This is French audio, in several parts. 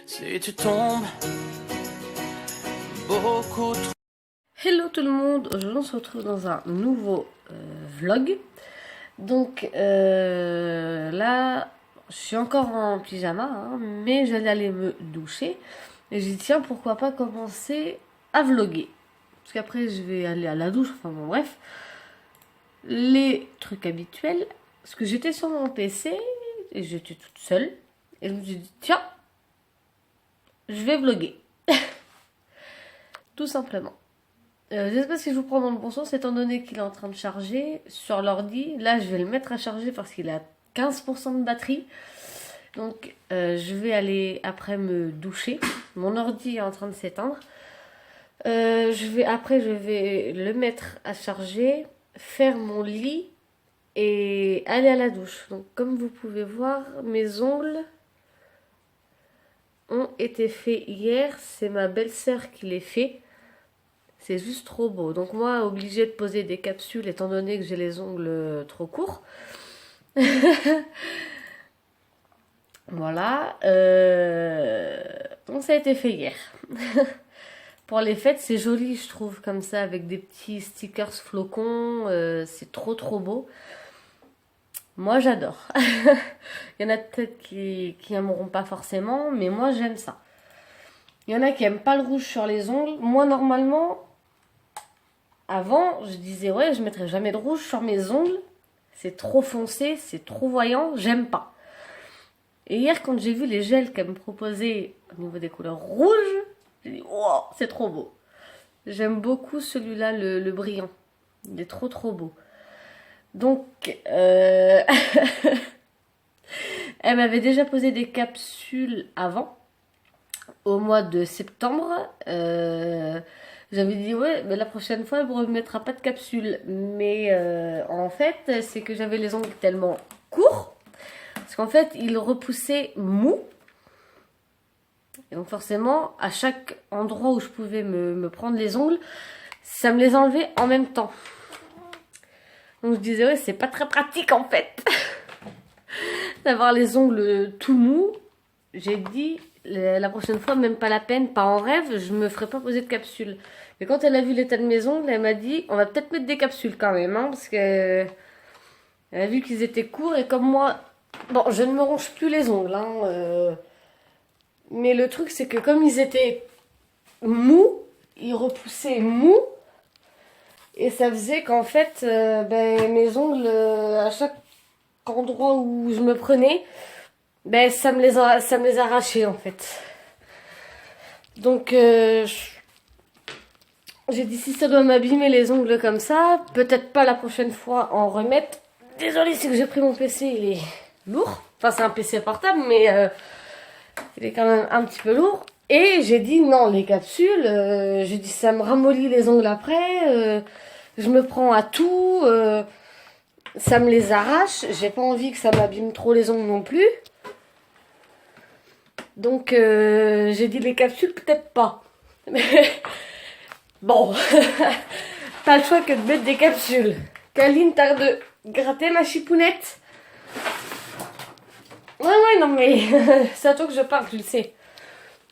Si tu tombes beaucoup trop. Hello tout le monde, aujourd'hui on se retrouve dans un nouveau vlog. Donc là, je suis encore en pyjama, hein, mais j'allais aller me doucher. Et j'ai dit tiens, pourquoi pas commencer à vlogger. Parce qu'après je vais aller à la douche, enfin bon bref. Les trucs habituels, parce que j'étais sur mon PC et j'étais toute seule. Et je me suis dit tiens, je vais vlogger. Tout simplement. Je ne sais pas si je vous prends dans le bon sens, étant donné qu'il est en train de charger sur l'ordi. Là, je vais le mettre à charger parce qu'il a 15% de batterie. Donc, je vais après me doucher. Mon ordi est en train de s'éteindre. Après, je vais le mettre à charger, faire mon lit et aller à la douche. Donc, comme vous pouvez voir, mes ongles ont été faits hier. C'est ma belle-sœur qui les fait. C'est juste trop beau. Donc moi, obligée de poser des capsules étant donné que j'ai les ongles trop courts. Voilà. Donc ça a été fait hier. Pour les fêtes, c'est joli, je trouve, comme ça, avec des petits stickers flocons. C'est trop beau. Moi, j'adore. Il y en a peut-être qui aimeront pas forcément, mais moi, j'aime ça. Il y en a qui aiment pas le rouge sur les ongles. Moi, normalement... Avant, je disais, ouais, je mettrai jamais de rouge sur mes ongles. C'est trop foncé, c'est trop voyant, j'aime pas. Et hier, quand j'ai vu les gels qu'elle me proposait au niveau des couleurs rouges, j'ai dit, wow, c'est trop beau. J'aime beaucoup celui-là, le brillant. Il est trop beau. Donc, elle m'avait déjà posé des capsules avant, au mois de septembre. J'avais dit ouais, mais la prochaine fois, elle ne me remettra pas de capsule. Mais en fait, c'est que j'avais les ongles tellement courts. Parce qu'en fait, ils repoussaient mou. Et donc forcément, à chaque endroit où je pouvais me prendre les ongles, ça me les enlevait en même temps. Donc je disais ouais, c'est pas très pratique en fait. D'avoir les ongles tout mous. J'ai dit... La prochaine fois, même pas la peine, pas en rêve, je me ferai pas poser de capsule. Mais quand elle a vu l'état de mes ongles, elle m'a dit, on va peut-être mettre des capsules quand même, hein, parce que elle a vu qu'ils étaient courts et comme moi, bon, je ne me ronge plus les ongles, hein, mais le truc c'est que comme ils étaient mous, ils repoussaient mous, et ça faisait qu'en fait, mes ongles, à chaque endroit où je me prenais, ben ça me les arrachait en fait. Donc j'ai dit si ça doit m'abîmer les ongles comme ça, peut-être pas la prochaine fois en remettre. Désolée, c'est que j'ai pris mon PC, il est lourd. Enfin c'est un PC portable mais il est quand même un petit peu lourd. Et j'ai dit non, les capsules, j'ai dit ça me ramollit les ongles après, je me prends à tout, ça me les arrache, j'ai pas envie que ça m'abîme trop les ongles non plus. Donc j'ai dit les capsules peut-être pas. Bon, pas le choix que de mettre des capsules. Caline, t'as de gratter ma chipounette. Ouais, non mais c'est à toi que je parle, tu le sais.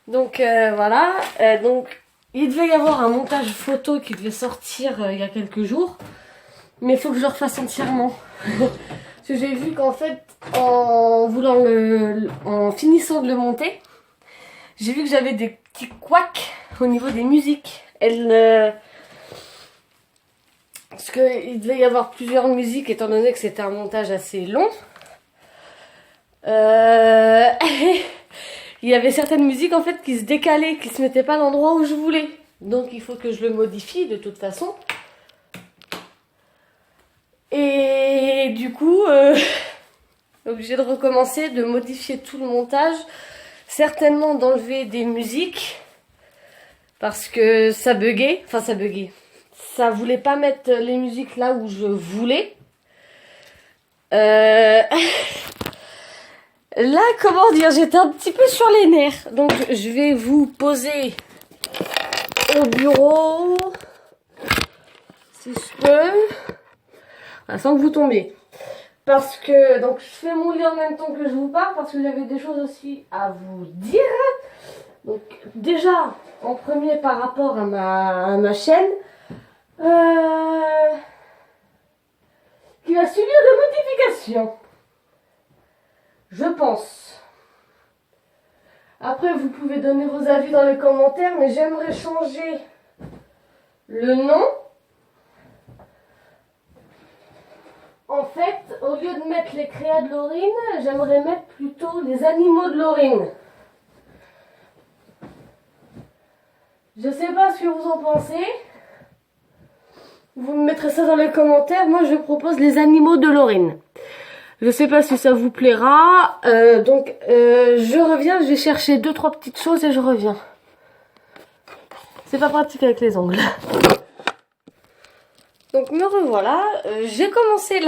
Donc voilà, donc il devait y avoir un montage photo qui devait sortir il y a quelques jours. Mais il faut que je le refasse entièrement. Parce que j'ai vu qu'en fait, en finissant de le monter, j'ai vu que j'avais des petits couacs au niveau des musiques. Parce qu'il devait y avoir plusieurs musiques, étant donné que c'était un montage assez long. Il y avait certaines musiques en fait qui se décalaient, qui se mettaient pas à l'endroit où je voulais. Donc il faut que je le modifie de toute façon. Et du coup, obligée de recommencer, de modifier tout le montage. Certainement d'enlever des musiques. Parce que ça buguait. Enfin, ça buguait. Ça voulait pas mettre les musiques là où je voulais. Là, comment dire, j'étais un petit peu sur les nerfs. Donc, je vais vous poser au bureau. Si je peux. Sans que vous tombiez. Parce que, donc, je fais mon lit en même temps que je vous parle, parce que j'avais des choses aussi à vous dire. Donc déjà, en premier par rapport à ma chaîne, qui va subir des modifications. Je pense. Après, vous pouvez donner vos avis dans les commentaires, mais j'aimerais changer le nom. En fait, au lieu de mettre les créas de Laurine, j'aimerais mettre plutôt les animaux de Laurine. Je sais pas ce que vous en pensez. Vous me mettrez ça dans les commentaires. Moi, je propose les animaux de Laurine. Je sais pas si ça vous plaira. Donc, je reviens. Je vais chercher 2-3 petites choses et je reviens. C'est pas pratique avec les ongles. Donc, me revoilà. J'ai commencé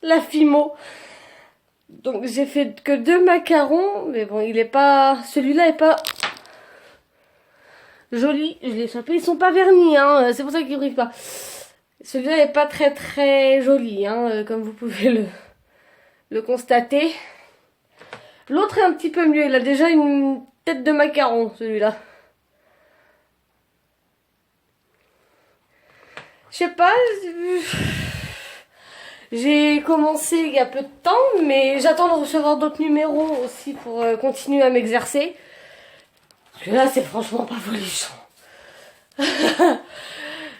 la fimo. Donc, j'ai fait que 2 macarons. Mais bon, il est pas... Celui-là est pas... joli. Je l'ai échappé. Ils sont pas vernis, hein. C'est pour ça qu'ils brillent pas. Celui-là est pas très très joli, hein, comme vous pouvez le constater. L'autre est un petit peu mieux. Il a déjà une tête de macaron, celui-là. Je sais pas. J'ai commencé il y a peu de temps, mais j'attends de recevoir d'autres numéros aussi pour continuer à m'exercer. Parce que là, c'est franchement pas folichon.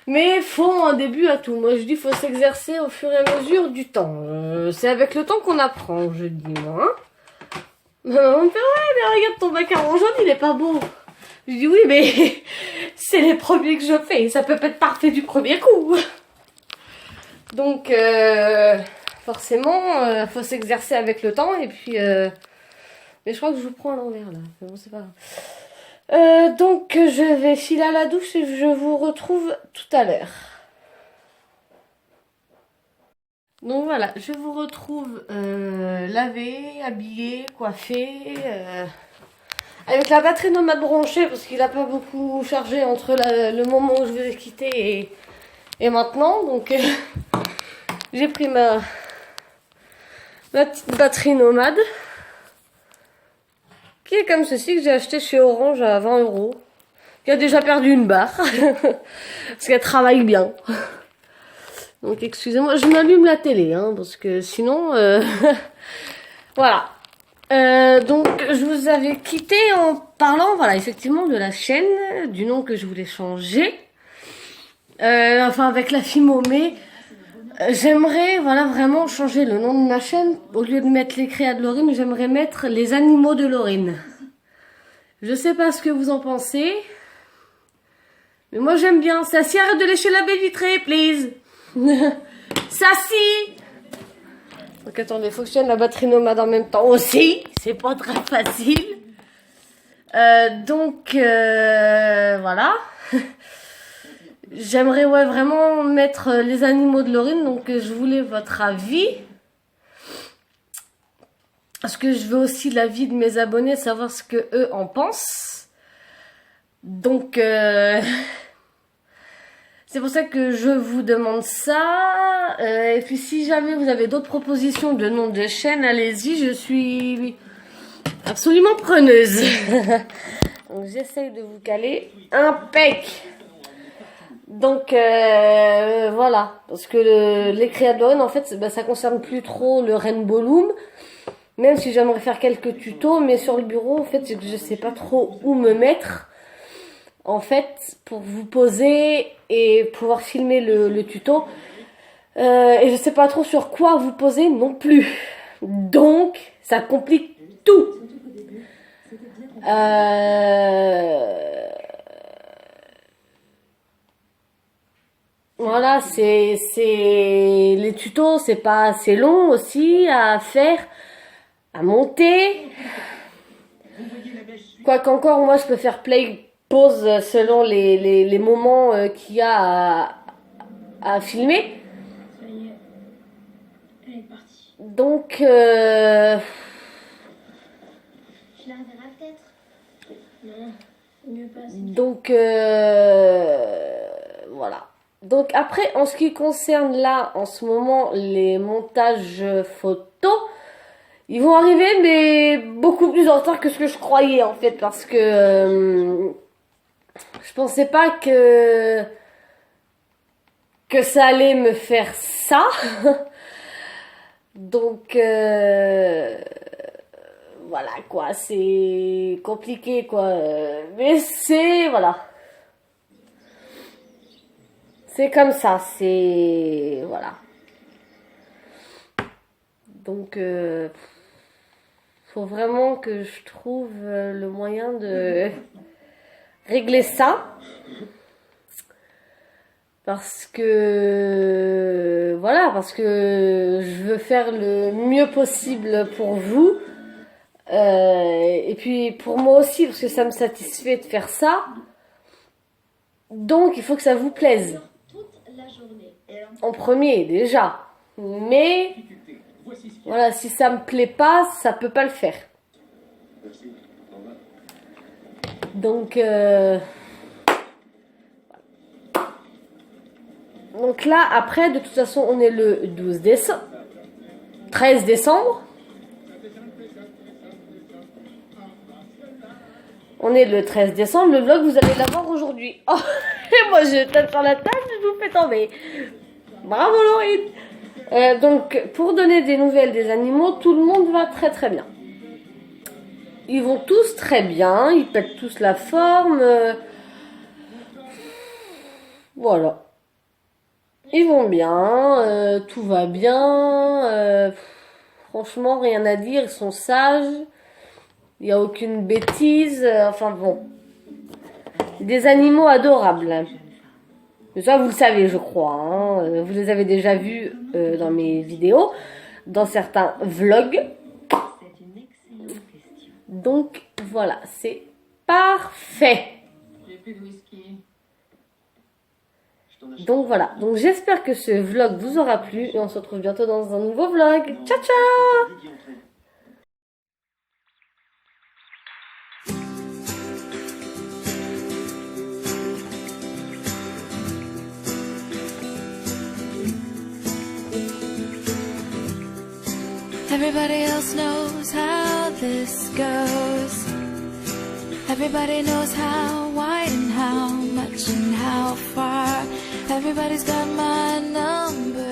Mais faut un début à tout. Moi, je dis faut s'exercer au fur et à mesure du temps. C'est avec le temps qu'on apprend, je dis moi. Hein. On me fait ouais, mais regarde ton macaron jaune, il est pas beau. Je dis oui, mais c'est les premiers que je fais. Ça peut pas être parfait du premier coup. Donc, forcément, faut s'exercer avec le temps. Et puis, mais je crois que je vous prends à l'envers là. Mais bon, c'est pas grave. Donc je vais filer à la douche et je vous retrouve tout à l'heure. Donc voilà, je vous retrouve lavé, habillé, coiffé, avec la batterie nomade branchée parce qu'il n'a pas beaucoup chargé entre le moment où je vous ai quitté et maintenant. Donc j'ai pris ma petite batterie nomade. Qui est comme ceci, que j'ai acheté chez Orange à 20 €. Qui a déjà perdu une barre. Parce qu'elle travaille bien. Donc excusez-moi, je m'allume la télé, hein, parce que sinon... voilà. Donc je vous avais quitté en parlant, voilà, effectivement, de la chaîne, du nom que je voulais changer. Enfin, avec la Fimo, mais... j'aimerais, voilà, vraiment changer le nom de ma chaîne. Au lieu de mettre les créas de Laurine, j'aimerais mettre les animaux de Laurine. Je sais pas ce que vous en pensez. Mais moi, j'aime bien. Sassy, arrête de lécher la baie vitrée, please. Sassy. Donc, attendez, faut que je tienne la batterie nomade en même temps aussi. C'est pas très facile. Donc, voilà. J'aimerais vraiment mettre les animaux de Laurine, donc je voulais votre avis. Parce que je veux aussi l'avis de mes abonnés, savoir ce que eux en pensent. Donc, c'est pour ça que je vous demande ça. Et puis si jamais vous avez d'autres propositions de nom de chaîne, allez-y, je suis absolument preneuse. Donc j'essaye de vous caler impec. Donc voilà, parce que les créadores, en fait, ça concerne plus trop le Rainbow Loom, même si j'aimerais faire quelques tutos, mais sur le bureau, en fait, je sais pas trop où me mettre, en fait, pour vous poser et pouvoir filmer le tuto, et je sais pas trop sur quoi vous poser non plus, donc ça complique tout. Voilà, c'est les tutos, c'est pas assez long aussi à faire, à monter. Quoi qu'encore, moi, je peux faire play, pause selon les moments qu'il y a à filmer. Ça y est, elle est partie. Donc, Je la reverrai peut-être. Non, mieux pas. donc voilà. Donc après, en ce qui concerne là, en ce moment, les montages photos, Ils vont arriver, mais beaucoup plus en retard que ce que je croyais, en fait, parce que je pensais pas que ça allait me faire ça. Donc, voilà, quoi, c'est compliqué, quoi. Mais c'est, voilà. C'est comme ça, c'est, voilà. Donc, faut vraiment que je trouve le moyen de régler ça. Parce que, voilà, parce que je veux faire le mieux possible pour vous. Et puis pour moi aussi, parce que ça me satisfait de faire ça. Donc il faut que ça vous plaise. En premier, déjà. Mais, voilà, si ça me plaît pas, ça peut pas le faire. Donc, là, après, de toute façon, on est le 12 décembre. 13 décembre. On est le 13 décembre. Le vlog, vous allez l'avoir aujourd'hui. Oh, et moi, je tape sur la table, je vous fais tomber. Bravo, Laurine. Donc, pour donner des nouvelles des animaux, tout le monde va très très bien. Ils vont tous très bien. Ils pètent tous la forme. Voilà. Ils vont bien. Tout va bien. Franchement, rien à dire. Ils sont sages. Il n'y a aucune bêtise. Enfin bon. Des animaux adorables. Mais ça, vous le savez, je crois. Hein. Vous les avez déjà vus dans mes vidéos. Dans certains vlogs. Donc, voilà. C'est parfait. Donc voilà, donc j'espère que ce vlog vous aura plu et on se retrouve bientôt dans un nouveau vlog. Ciao ciao. Everybody else knows how this goes. Everybody knows how wide and how much and how far. Everybody's got my number.